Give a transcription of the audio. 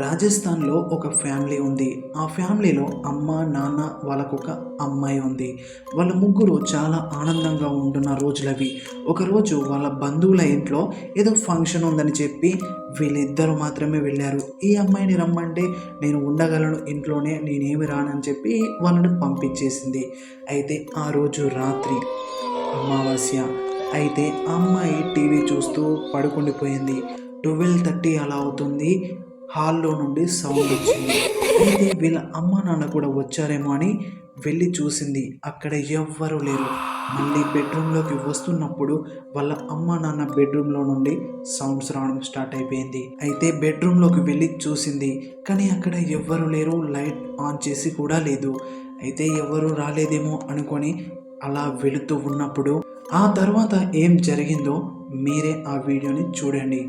రాజస్థాన్లో ఒక ఫ్యామిలీ ఉంది. ఆ ఫ్యామిలీలో అమ్మ, నాన్న, వాళ్ళకొక అమ్మాయి ఉంది. వాళ్ళ ముగ్గురు చాలా ఆనందంగా ఉంటున్న రోజులవి. ఒకరోజు వాళ్ళ బంధువుల ఇంట్లో ఏదో ఫంక్షన్ ఉందని చెప్పి వీళ్ళిద్దరూ మాత్రమే వెళ్ళారు. ఈ అమ్మాయిని రమ్మంటే నేను ఉండగలను ఇంట్లోనే, నేనేమి రానని చెప్పి వాళ్ళని పంపించేసింది. అయితే ఆ రోజు రాత్రి అమావాస్య. అయితే ఆ అమ్మాయి టీవీ చూస్తూ పడుకుండిపోయింది. 12:30 అలా అవుతుంది. హాల్లో నుండి సౌండ్ వచ్చింది. అయితే వీళ్ళ అమ్మ నాన్న కూడా వచ్చారేమో అని వెళ్ళి చూసింది. అక్కడ ఎవ్వరూ లేరు. మళ్ళీ బెడ్రూమ్లోకి వస్తున్నప్పుడు వాళ్ళ అమ్మ నాన్న బెడ్రూమ్లో నుండి సౌండ్స్ రావడం స్టార్ట్ అయిపోయింది. అయితే బెడ్రూమ్లోకి వెళ్ళి చూసింది, కానీ అక్కడ ఎవ్వరూ లేరు. లైట్ ఆన్ చేసి కూడా లేదు. అయితే ఎవరు రాలేదేమో అనుకొని అలా వెళుతూ ఉన్నప్పుడు ఆ తర్వాత ఏం జరిగిందో మీరే ఆ వీడియోని చూడండి.